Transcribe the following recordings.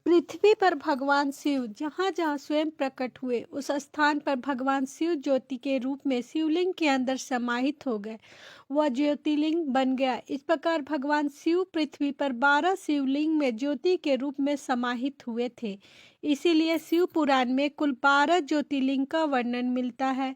पृथ्वी पर भगवान शिव जहाँ जहाँ स्वयं प्रकट हुए उस स्थान पर भगवान शिव ज्योति के रूप में शिवलिंग के अंदर समाहित हो गए। वह ज्योतिर्लिंग बन गया। इस प्रकार भगवान शिव पृथ्वी पर 12 शिवलिंग में ज्योति के रूप में समाहित हुए थे। इसीलिए शिव पुराण में कुल 12 ज्योतिर्लिंग का वर्णन मिलता है।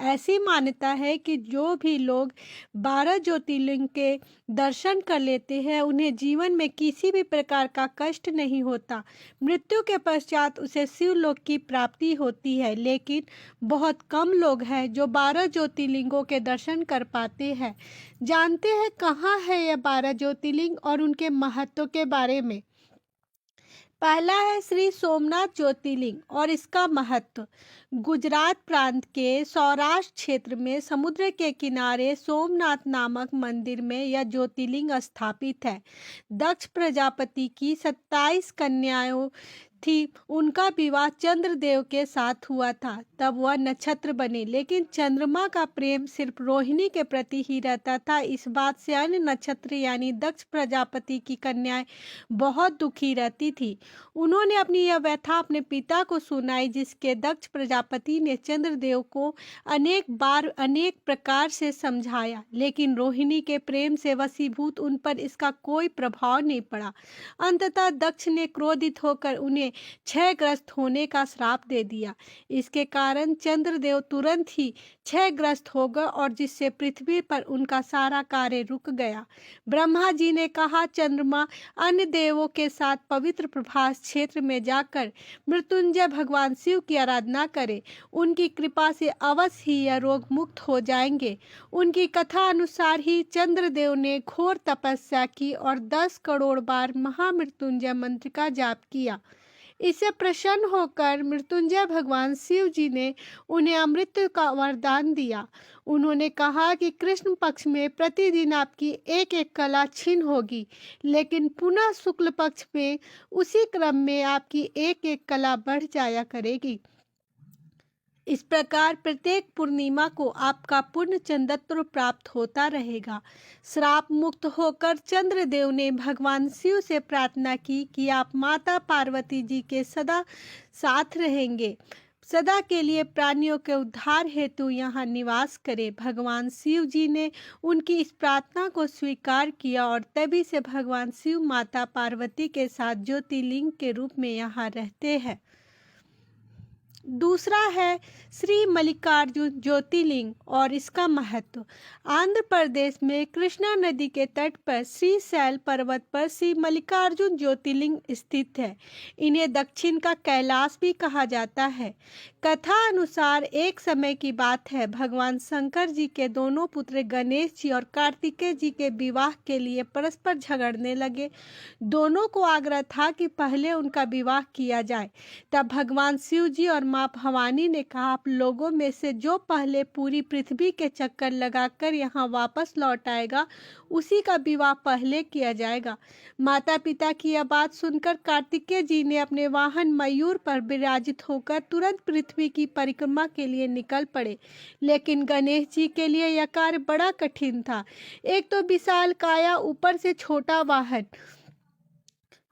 ऐसी मान्यता है कि जो भी लोग 12 ज्योतिर्लिंग के दर्शन कर लेते हैं उन्हें जीवन में किसी भी प्रकार का कष्ट नहीं होता। मृत्यु के पश्चात उसे शिवलोक की प्राप्ति होती है, लेकिन बहुत कम लोग हैं जो 12 ज्योतिर्लिंगों के दर्शन कर पाते हैं। जानते हैं कहाँ है यह 12 ज्योतिर्लिंग और उनके महत्व के बारे में। पहला है श्री सोमनाथ ज्योतिर्लिंग और इसका महत्व। गुजरात प्रांत के सौराष्ट्र क्षेत्र में समुद्र के किनारे सोमनाथ नामक मंदिर में यह ज्योतिर्लिंग स्थापित है। दक्ष प्रजापति की 27 कन्याओं थी। उनका विवाह चंद्रदेव के साथ हुआ था, तब वह नक्षत्र बने, लेकिन चंद्रमा का प्रेम सिर्फ रोहिणी के प्रति ही रहता था। इस बात से अन्य नक्षत्र यानी दक्ष प्रजापति की कन्याएं बहुत दुखी रहती थी। उन्होंने अपनी यह व्यथा अपने पिता को सुनाई, जिसके दक्ष प्रजापति ने चंद्रदेव को अनेक बार अनेक प्रकार से समझाया, लेकिन रोहिणी के प्रेम से वशीभूत उन पर इसका कोई प्रभाव नहीं पड़ा। अंततः दक्ष ने क्रोधित होकर उन्हें क्षयग्रस्त होने का श्राप दे दिया। इसके कारण चंद्रदेव तुरंत ही क्षयग्रस्त हो गए और जिससे पृथ्वी पर उनका सारा कार्य रुक गया। ब्रह्मा जी ने कहा, चंद्रमा अन्य देवों के साथ पवित्र प्रभास क्षेत्र में जाकर मृत्युंजय भगवान शिव की आराधना करे। उनकी कृपा से अवश्य ही यह रोग मुक्त हो जाएंगे। उनकी कथा अनुसार ही चंद्रदेव ने घोर तपस्या की और 10 करोड़ बार महामृत्युंजय मंत्र का जाप किया। इससे प्रसन्न होकर मृत्युंजय भगवान शिव जी ने उन्हें अमृत का वरदान दिया। उन्होंने कहा कि कृष्ण पक्ष में प्रतिदिन आपकी एक एक कला छीन होगी, लेकिन पुनः शुक्ल पक्ष में उसी क्रम में आपकी एक एक कला बढ़ जाया करेगी। इस प्रकार प्रत्येक पूर्णिमा को आपका पूर्ण चंद्रत्व प्राप्त होता रहेगा। श्राप मुक्त होकर चंद्रदेव ने भगवान शिव से प्रार्थना की कि आप माता पार्वती जी के सदा साथ रहेंगे, सदा के लिए प्राणियों के उद्धार हेतु यहाँ निवास करें। भगवान शिव जी ने उनकी इस प्रार्थना को स्वीकार किया और तभी से भगवान शिव माता पार्वती के साथ ज्योतिर्लिंग के रूप में यहाँ रहते हैं। दूसरा है श्री मल्लिकार्जुन ज्योतिर्लिंग और इसका महत्व। आंध्र प्रदेश में कृष्णा नदी के तट पर श्रीशैल पर्वत पर श्री मल्लिकार्जुन ज्योतिर्लिंग स्थित है। इन्हें दक्षिण का कैलाश भी कहा जाता है। कथा अनुसार एक समय की बात है, भगवान शंकर जी के दोनों पुत्र गणेश जी और कार्तिकेय जी के विवाह के लिए परस्पर झगड़ने लगे। दोनों को आग्रह था कि पहले उनका विवाह किया जाए। तब भगवान शिव जी और माँ भवानी ने कहा, आप लोगों में से जो पहले पूरी पृथ्वी के चक्कर लगाकर यहाँ वापस लौट आएगा उसी का विवाह पहले किया जाएगा। माता पिता की यह बात सुनकर कार्तिकेय जी ने अपने वाहन मयूर पर विराजित होकर तुरंत पृथ्वी की परिक्रमा के लिए निकल पड़े। लेकिन गणेश जी के लिए यह कार्य बड़ा कठिन था। एक तो विशाल काया, ऊपर से छोटा वाहन,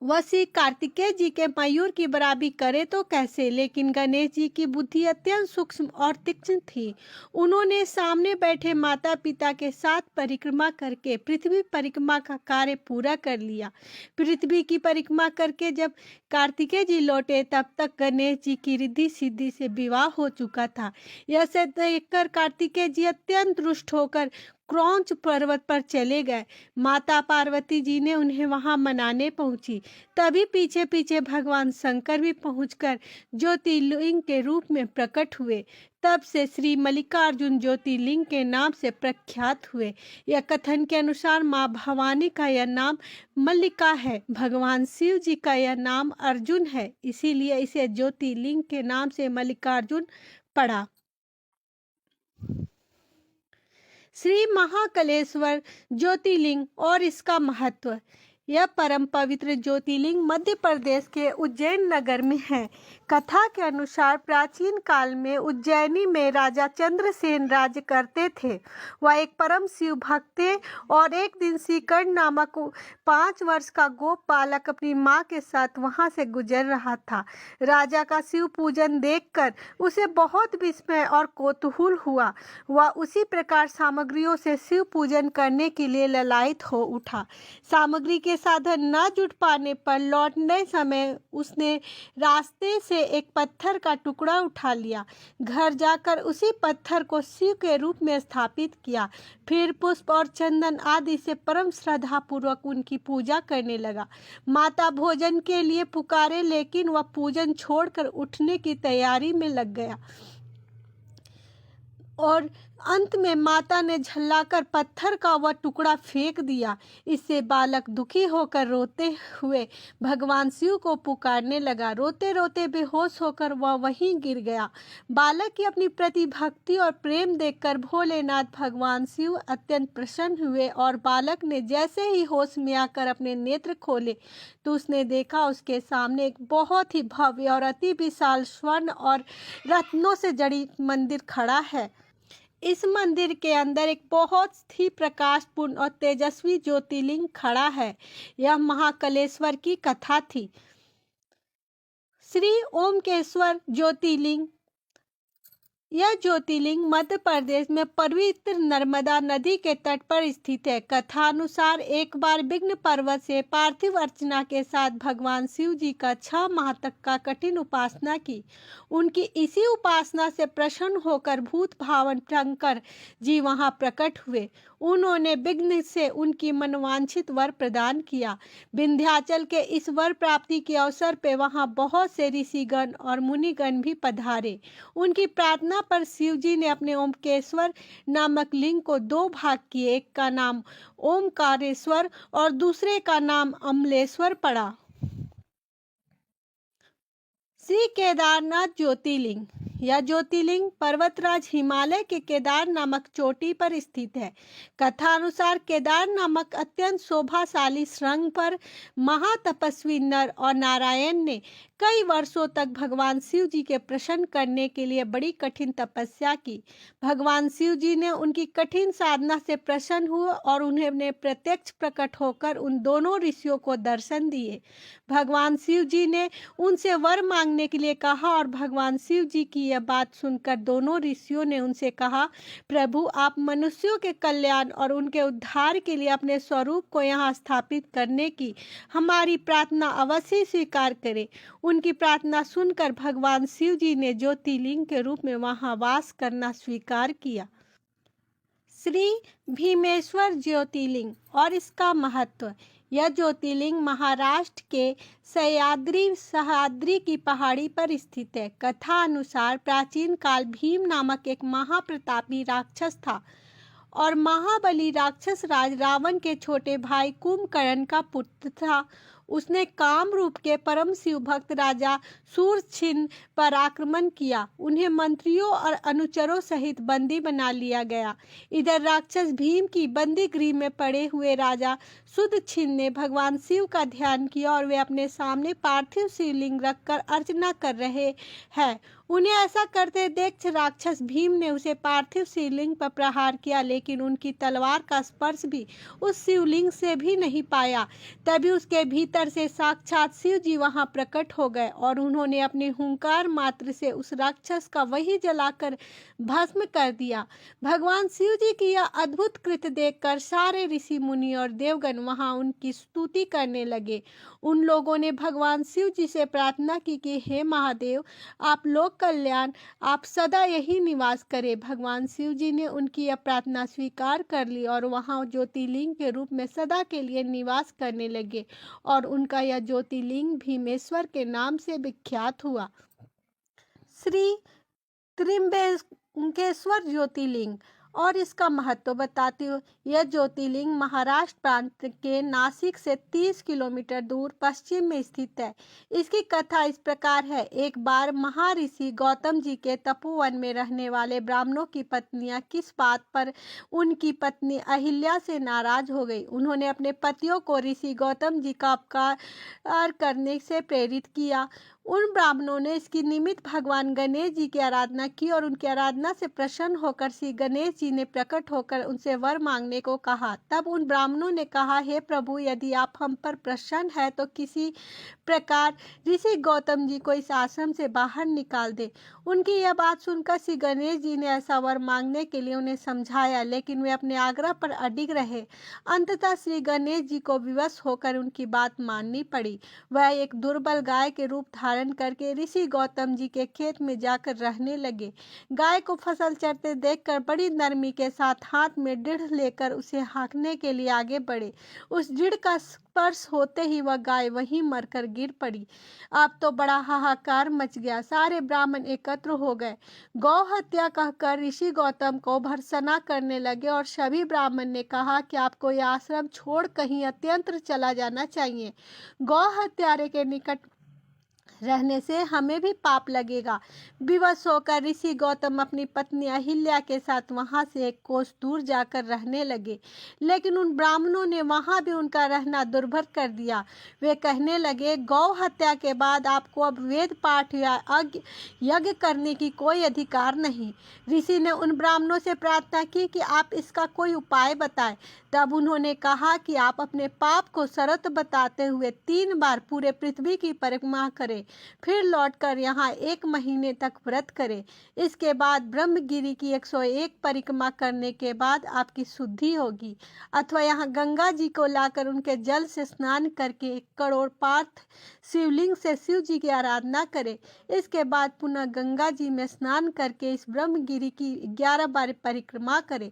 वह श्री कार्तिकेय जी के मयूर की बराबरी करे तो कैसे। लेकिन गणेश जी की बुद्धि अत्यंत सूक्ष्म और तीक्ष्ण थी। उन्होंने सामने बैठे माता पिता के साथ परिक्रमा करके पृथ्वी परिक्रमा का कार्य पूरा कर लिया। पृथ्वी की परिक्रमा करके जब कार्तिकेय जी लौटे तब तक गणेश जी की रिद्धि सिद्धि से विवाह हो चुका था। यह से देखकर कार्तिकेय जी अत्यंत रुष्ट होकर क्रौंच पर्वत पर चले गए। माता पार्वती जी ने उन्हें वहां मनाने पहुंची। तभी पीछे पीछे भगवान शंकर भी पहुंचकर ज्योतिर्लिंग के रूप में प्रकट हुए। तब से श्री मल्लिकार्जुन ज्योतिर्लिंग के नाम से प्रख्यात हुए। यह कथन के अनुसार माँ भवानी का यह नाम मल्लिका है, भगवान शिव जी का यह नाम अर्जुन है, इसीलिए इसे ज्योतिर्लिंग के नाम से मल्लिकार्जुन पड़ा। श्री महाकालेश्वर ज्योतिर्लिंग और इसका महत्व। यह परम पवित्र ज्योतिर्लिंग मध्य प्रदेश के उज्जैन नगर में है। कथा के अनुसार प्राचीन काल में उज्जैनी में राजा चंद्रसेन राज्य करते थे। वह एक परम शिव भक्त थे और एक दिन सीकर्ण नामक 5 वर्ष का गोप बालक अपनी माँ के साथ वहां से गुजर रहा था। राजा का शिव पूजन देखकर उसे बहुत विस्मय और कौतूहल हुआ। वह उसी प्रकार सामग्रियों से शिव पूजन करने के लिए ललायित हो उठा। सामग्री के साधन न जुट पाने पर लौटने समय उसने रास्ते से एक पत्थर का टुकड़ा उठा लिया। घर जाकर उसी पत्थर को शिव के रूप में स्थापित किया। फिर पुष्प और चंदन आदि से परम श्रद्धा पूर्वक उनकी पूजा करने लगा। माता भोजन के लिए पुकारे, लेकिन वह पूजन छोड़कर उठने की तैयारी में लग गया और अंत में माता ने झल्लाकर पत्थर का वह टुकड़ा फेंक दिया। इससे बालक दुखी होकर रोते हुए भगवान शिव को पुकारने लगा। रोते रोते बेहोश होकर वह वहीं गिर गया। बालक की अपनी प्रतिभक्ति और प्रेम देखकर भोलेनाथ भगवान शिव अत्यंत प्रसन्न हुए और बालक ने जैसे ही होश में आकर अपने नेत्र खोले तो उसने देखा उसके सामने एक बहुत ही भव्य और अति विशाल स्वर्ण और रत्नों से जड़ी मंदिर खड़ा है। इस मंदिर के अंदर एक बहुत ही प्रकाशपूर्ण और तेजस्वी ज्योतिर्लिंग खड़ा है। यह महाकालेश्वर की कथा थी। श्री ओमकेश्वर ज्योतिर्लिंग। यह ज्योतिर्लिंग मध्य प्रदेश में पवित्र नर्मदा नदी के तट पर स्थित है। कथा अनुसार एक बार विघ्न पर्वत से पार्थिव अर्चना के साथ भगवान शिव जी का 6 माह तक का कठिन उपासना की। उनकी इसी उपासना से प्रसन्न होकर भूत भावन शंकर जी वहां प्रकट हुए। उन्होंने विघ्न से उनकी मनवांछित वर प्रदान किया। विंध्याचल के इस वर प्राप्ति के अवसर पे वहां बहुत से ऋषिगण और मुनिगण भी पधारे। उनकी प्रार्थना पर शिव जी ने अपने ओमकेश्वर नामक लिंग को 2 भाग किए। एक का नाम ओमकारेश्वर और दूसरे का नाम अमलेश्वर पड़ा। श्री केदारनाथ ज्योतिर्लिंग। यह ज्योतिर्लिंग पर्वतराज हिमालय के केदार नामक चोटी पर स्थित है। कथा अनुसार केदार नामक अत्यंत शोभाशाली श्रृंग पर महातपस्वी नर और नारायण ने कई वर्षों तक भगवान शिव जी के प्रसन्न करने के लिए बड़ी कठिन तपस्या की। भगवान शिव जी ने उनकी कठिन साधना से प्रसन्न हुए और उन्हें प्रत्यक्ष प्रकट होकर उन दोनों ऋषियों को दर्शन दिए। भगवान शिव जी ने उनसे वर मांगने के लिए कहा और भगवान शिव जी की यह बात सुनकर दोनों ऋषियों ने उनसे कहा, प्रभु आप मनुष्यों के कल्याण और उनके उद्धार के लिए अपने स्वरूप को यहाँ स्थापित करने की हमारी प्रार्थना अवश्य स्वीकार करें। उनकी प्रार्थना सुनकर भगवान शिव जी ने ज्योतिर्लिंग के रूप में वहां वास करना स्वीकार किया। श्री भीमेश्वर ज्योतिर्लिंग और इसका महत्व। यह ज्योतिर्लिंग महाराष्ट्र के सह्याद्री की पहाड़ी पर स्थित है। कथा अनुसार प्राचीन काल भीम नामक एक महाप्रतापी राक्षस था और महाबली राक्षस राज रावण के छोटे भाई कुंभकर्ण का पुत्र था। उसने कामरूप के परम शिव भक्त राजा शूरसेन पर आक्रमण किया। उन्हें मंत्रियों और अनुचरों सहित बंदी बना लिया गया। इधर राक्षस भीम की बंदी गृह में पड़े हुए राजा शूरसेन ने भगवान शिव का ध्यान किया और वे अपने सामने पार्थिव शिवलिंग रखकर अर्चना कर रहे हैं। उन्हें ऐसा करते देख राक्षस भीम ने उसे पार्थिव शिवलिंग पर प्रहार किया, लेकिन उनकी तलवार का स्पर्श भी उस शिवलिंग से भी नहीं पाया। तभी उसके भीतर से साक्षात शिव जी वहां प्रकट हो गए और उन्होंने अपने हुंकार मात्र से उस राक्षस का वही जलाकर भस्म कर दिया। भगवान शिव जी की यह अद्भुत कृत्य देखकर सारे ऋषि मुनि और देवगण वहां उनकी स्तुति करने लगे। उन लोगों ने भगवान शिव जी से प्रार्थना की कि हे महादेव, आप लोक कल्याण, आप सदा यही निवास करें। भगवान शिव जी ने उनकी यह प्रार्थना स्वीकार कर ली और वहां ज्योतिर्लिंग के रूप में सदा के लिए निवास करने लगे और उनका यह ज्योतिर्लिंग भीमेश्वर के नाम से विख्यात हुआ। श्री त्र्यंबकेश्वर ज्योतिर्लिंग और इसका महत्व बताती हूँ। यह ज्योतिर्लिंग महाराष्ट्र प्रांत के नासिक से 30 किलोमीटर दूर पश्चिम में स्थित है। इसकी कथा इस प्रकार है। एक बार महर्षि गौतम जी के तपोवन में रहने वाले ब्राह्मणों की पत्नियां किस बात पर उनकी पत्नी अहिल्या से नाराज हो गई। उन्होंने अपने पतियों को ऋषि गौतम जी का अपकार करने से प्रेरित किया। उन ब्राह्मणों ने इसकी निमित्त भगवान गणेश जी की आराधना की और उनकी आराधना से प्रसन्न होकर श्री गणेश जी ने प्रकट होकर उनसे वर मांगने को कहा। तब उन ब्राह्मणों ने कहा, हे प्रभु, यदि आप हम पर प्रसन्न है तो किसी प्रकार ऋषि गौतम जी को इस आश्रम से बाहर निकाल दे। उनकी यह बात सुनकर श्री गणेश जी ने ऐसा वर मांगने के लिए उन्हें समझाया, लेकिन वे अपने आग्रह पर अडिग रहे। अंततः श्री गणेश जी को विवश होकर उनकी बात माननी पड़ी। वह एक दुर्बल गाय के रूप धारण करके ऋषि गौतम जी के खेत में जाकर रहने लगे। गाय को फसल चरते देखकर बड़ी नरमी के साथ हाथ में ढीढ़ लेकर उसे हाँकने के लिए आगे बढ़े। उस ढीढ़ का स्पर्श होते ही वह गाय वहीं मरकर गिर पड़ी। अब तो बड़ा हाहाकार मच गया। सारे ब्राह्मण एकत्र हो गए। गौ हत्या कहकर ऋषि गौतम को भर्त्सना करने लगे और सभी ब्राह्मण ने कहा कि आपको यह आश्रम छोड़ कहीं अत्यंत्र चला जाना चाहिए। गौ हत्यारे के निकट रहने से हमें भी पाप लगेगा। विवश होकर ऋषि गौतम अपनी पत्नी अहिल्या के साथ वहां से एक कोस दूर जाकर रहने लगे, लेकिन उन ब्राह्मणों ने वहां भी उनका रहना दुर्भर कर दिया। वे कहने लगे, गौ हत्या के बाद आपको अब वेद पाठ या यज्ञ करने की कोई अधिकार नहीं। ऋषि ने उन ब्राह्मणों से प्रार्थना की कि आप इसका कोई उपाय बताएं। तब उन्होंने कहा कि आप अपने पाप को शर्त बताते हुए 3 बार पूरे पृथ्वी की परिक्रमा करें, फिर लौटकर यहाँ 1 महीने तक व्रत करें। इसके बाद ब्रह्मगिरी की 101 परिक्रमा करने के बाद आपकी शुद्धि होगी। अथवा यहाँ गंगा जी को लाकर उनके जल से स्नान करके 1 करोड़ पार्थ शिवलिंग से शिव जी की आराधना करें। इसके बाद पुनः गंगा जी में स्नान करके इस ब्रह्मगिरी की 11 बार परिक्रमा करें।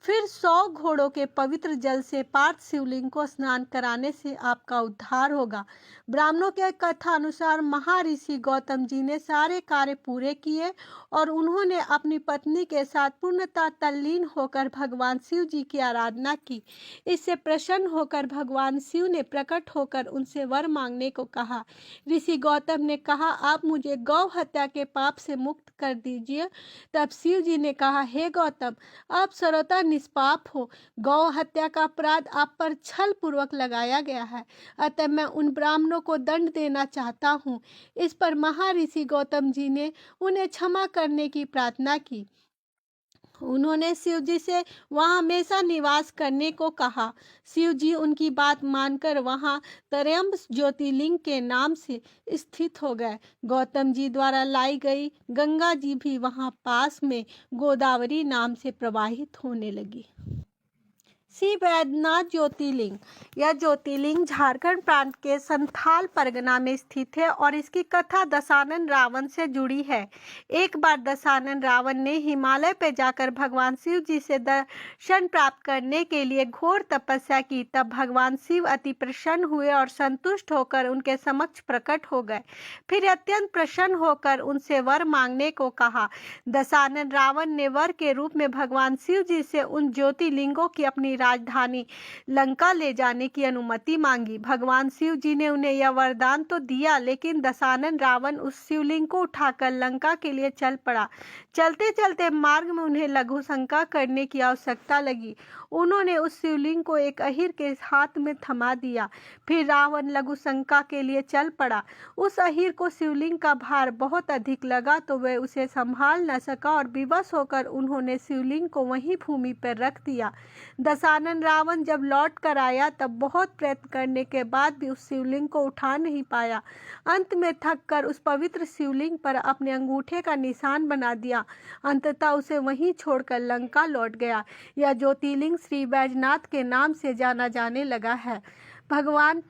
फिर 100 घोड़ों के पवित्र जल से पार्थ शिवलिंग को स्नान कराने से आपका उद्धार होगा। ब्राह्मणों के कथा अनुसार महर्षि गौतम जी ने सारे कार्य पूरे किए और उन्होंने अपनी पत्नी के साथ पूर्णतः तल्लीन होकर भगवान शिव जी की आराधना की। इससे प्रसन्न होकर भगवान शिव ने प्रकट होकर उनसे वर मांगने को कहा। ऋषि गौतम ने कहा, आप मुझे गौ हत्या के पाप से मुक्त कर दीजिए। तब शिव जी ने कहा, हे गौतम, आप सर्वथा निष्पाप हो। गौ हत्या का अपराध आप पर छल पूर्वक लगाया गया है, अतः मैं उन ब्राह्मणों को दंड देना चाहता हूँ। इस पर महर्षि गौतम जी ने उन्हें क्षमा करने की प्रार्थना की। उन्होंने शिव जी से वहां हमेशा निवास करने को कहा। शिव जी उनकी बात मानकर वहां त्रयंब ज्योतिर्लिंग के नाम से स्थित हो गए। गौतम जी द्वारा लाई गई गंगा जी भी वहां पास में गोदावरी नाम से प्रवाहित होने लगी। श्री वैद्यनाथ ज्योतिर्लिंग। यह ज्योतिर्लिंग झारखंड प्रांत के संथाल परगना में स्थित है और इसकी कथा दशानन रावण से जुड़ी है। एक बार दशानन रावण ने हिमालय पर जाकर भगवान शिव जी से दर्शन प्राप्त करने के लिए घोर तपस्या की। तब भगवान शिव अति प्रसन्न हुए और संतुष्ट होकर उनके समक्ष प्रकट हो गए। फिर अत्यंत प्रसन्न होकर उनसे वर मांगने को कहा। दशानन रावण ने वर के रूप में भगवान शिव जी से उन ज्योतिर्लिंगों की अपनी राजधानी लंका ले जाने की अनुमति मांगी। भगवान शिव जी ने उन्हें यह वरदान तो दिया, लेकिन दशानन रावण उस शिवलिंग को उठाकर लंका के लिए चल पड़ा। चलते चलते मार्ग में उन्हें लघु शंका करने की आवश्यकता लगी। उन्होंने उस शिवलिंग को एक अहिर के हाथ में थमा दिया। फिर रावण लघु शंका के लिए चल पड़ा। उस अहिर को शिवलिंग का भार बहुत अधिक लगा तो वह उसे संभाल न सका और विवश होकर उन्होंने शिवलिंग को वहीं भूमि पर रख दिया। दशानन रावण जब लौट कर आया तब बहुत प्रयत्न करने के बाद भी उस शिवलिंग को उठा नहीं पाया। अंत में थक कर उस पवित्र शिवलिंग पर अपने अंगूठे का निशान बना दिया। अंततः उसे वहीं छोड़कर लंका लौट गया। यह ज्योतिर्लिंग श्री वैजनाथ के नाम से जाना जाने लगा है। भगवान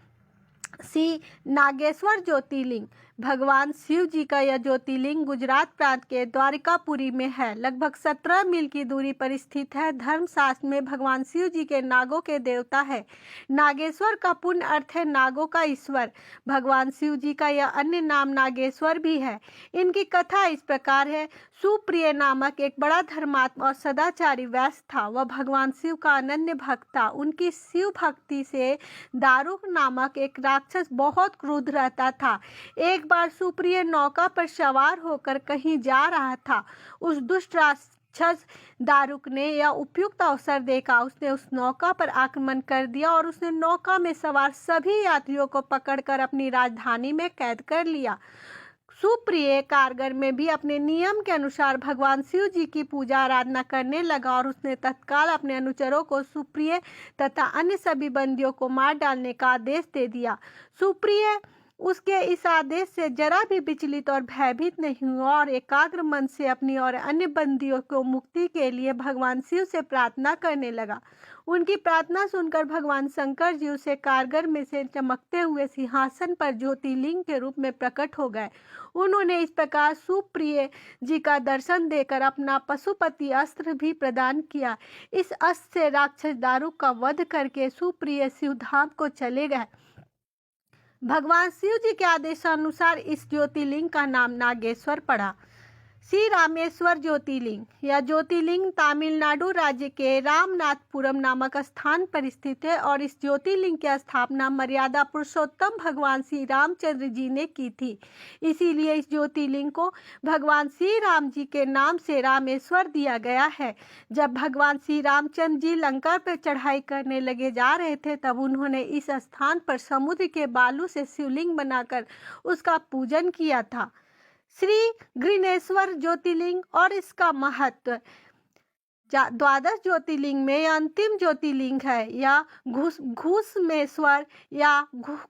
श्री नागेश्वर ज्योतिर्लिंग। भगवान शिव जी का यह ज्योतिर्लिंग गुजरात प्रांत के द्वारिकापुरी में है। लगभग 17 मील की दूरी पर स्थित है। धर्मशास्त्र में भगवान शिव जी के नागों के देवता है। नागेश्वर का पूर्ण अर्थ है नागों का ईश्वर। भगवान शिव जी का यह अन्य नाम नागेश्वर भी है। इनकी कथा इस प्रकार है। सुप्रिय नामक एक बड़ा धर्मात्मा और सदाचारी वैश्य था। वह भगवान शिव का अनन्य भक्त था। उनकी शिव भक्ति से दारुक नामक एक राक्षस बहुत क्रुद्ध रहता था। एक बार सुप्रिय नौका पर सवार होकर कहीं जा रहा था। उस दुष्ट राक्षस दारुक ने यह उपयुक्त अवसर देखा। उसने उस नौका पर आक्रमण कर दिया और उसने नौका में सवार सभी यात्रियों को पकड़कर अपनी राजधानी में कैद कर लिया। सुप्रिय कारगर में भी अपने नियम के अनुसार भगवान शिव जी की पूजा आराधना करने लगा और उसने तत्काल अपने अनुचरों को सुप्रिय तथा अन्य सभी बंदियों को मार डालने का आदेश दे दिया। सुप्रिय उसके इस आदेश से जरा भी विचलित और भयभीत नहीं हुआ और एकाग्र मन से अपनी और अन्य बंदियों को मुक्ति के लिए भगवान शिव से प्रार्थना करने लगा। उनकी प्रार्थना सुनकर भगवान शंकर जी उसे कारगर में से चमकते हुए सिंहासन पर ज्योतिर्लिंग के रूप में प्रकट हो गए। उन्होंने इस प्रकार सुप्रिय जी का दर्शन देकर अपना पशुपति अस्त्र भी प्रदान किया। इस अस्त्र से राक्षस दारुक का वध करके सुप्रिय शिवधाम को चले गए। भगवान शिव जी के आदेशानुसार इस ज्योतिर्लिंग का नाम नागेश्वर पड़ा। श्री रामेश्वर ज्योतिर्लिंग। यह ज्योतिर्लिंग तमिलनाडु राज्य के रामनाथपुरम नामक स्थान पर स्थित है और इस ज्योतिर्लिंग की स्थापना मर्यादा पुरुषोत्तम भगवान श्री रामचंद्र जी ने की थी। इसीलिए इस ज्योतिर्लिंग को भगवान श्री राम जी के नाम से रामेश्वर दिया गया है। जब भगवान श्री रामचंद्र जी लंका पर चढ़ाई करने लगे जा रहे थे तब उन्होंने इस स्थान पर समुद्र के बालू से शिवलिंग बनाकर उसका पूजन किया था। श्री घृणेश्वर ज्योतिर्लिंग और इसका महत्व। द्वादश ज्योतिर्लिंग में अंतिम ज्योतिर्लिंग है। या घुसमेश्वर या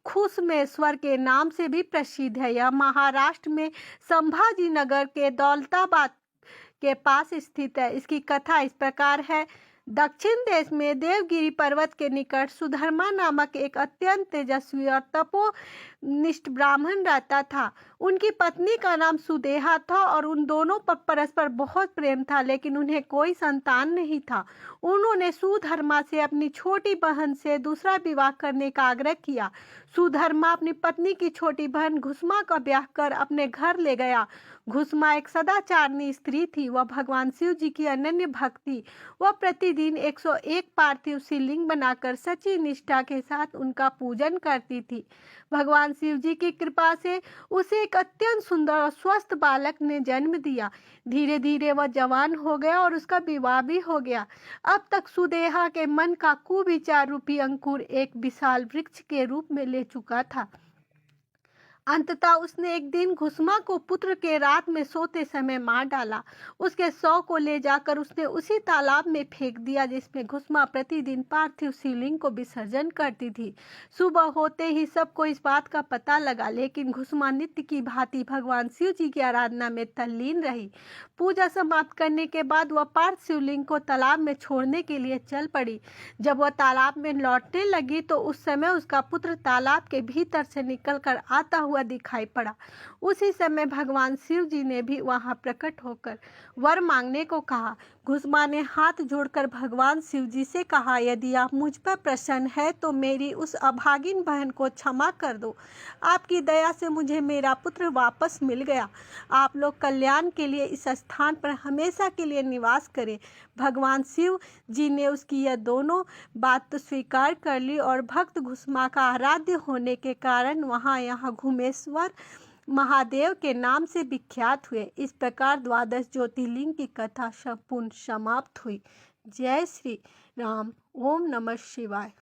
खुसमेश्वर के नाम से भी प्रसिद्ध है। यह महाराष्ट्र में संभाजी नगर के दौलताबाद के पास स्थित है। इसकी कथा इस प्रकार है। दक्षिण देश में देवगिरी पर्वत के निकट सुधर्मा नामक एक अत्यंत तेजस्वी और तपोनिष्ठ ब्राह्मण रहता था। उनकी पत्नी का नाम सुदेहा था और उन दोनों पर परस्पर बहुत प्रेम था, लेकिन उन्हें कोई संतान नहीं था। उन्होंने सुधर्मा से अपनी छोटी बहन से दूसरा विवाह करने का आग्रह किया। सुधर्मा अपनी पत्नी की छोटी बहन घुसमा का ब्याह कर अपने घर ले गया। घुसमा एक सदाचारणी स्त्री थी। वह भगवान शिव जी की अनन्य भक्ति। वह प्रतिदिन 101 पार्थिव शिवलिंग बनाकर सच्ची निष्ठा के साथ उनका पूजन करती थी। भगवान शिव जी की कृपा से उसे एक अत्यंत सुंदर और स्वस्थ बालक ने जन्म दिया। धीरे धीरे वह जवान हो गया और उसका विवाह भी हो गया। अब तक सुदेहा के मन का कुविचार रूपी अंकुर एक विशाल वृक्ष के रूप में ले चुका था। अंततः उसने एक दिन घुसमा को पुत्र के रात में सोते समय मार डाला। उसके शव को ले जाकर उसने उसी तालाब में फेंक दिया जिसमें घुसमा प्रतिदिन पार्थिव शिवलिंग को विसर्जन करती थी। सुबह होते ही सबको इस बात का पता लगा, लेकिन घुसमा नित्य की भांति भगवान शिव जी की आराधना में तल्लीन रही। पूजा समाप्त करने के बाद वह पार्थिव शिवलिंग को तालाब में छोड़ने के लिए चल पड़ी। जब वह तालाब में लौटने लगी तो उस समय उसका पुत्र तालाब के भीतर से निकलकर आता हुआ दिखाई पड़ा। उसी समय भगवान शिव जी ने भी वहां प्रकट होकर वर मांगने को कहा। घुसमा ने हाथ जोड़कर भगवान शिव जी से कहा, यदि आप मुझ पर प्रसन्न है तो मेरी उस अभागिन बहन को क्षमा कर दो। आपकी दया से मुझे मेरा पुत्र वापस मिल गया। आप लोग कल्याण के लिए इस स्थान पर हमेशा के लिए निवास करें। भगवान शिव जी ने उसकी यह दोनों बात तो स्वीकार कर ली और भक्त घुसमा का आराध्य होने के कारण यहाँ घुमेश्वर महादेव के नाम से विख्यात हुए। इस प्रकार द्वादश ज्योतिर्लिंग की कथा संपूर्ण समाप्त हुई। जय श्री राम। ओम नमः शिवाय।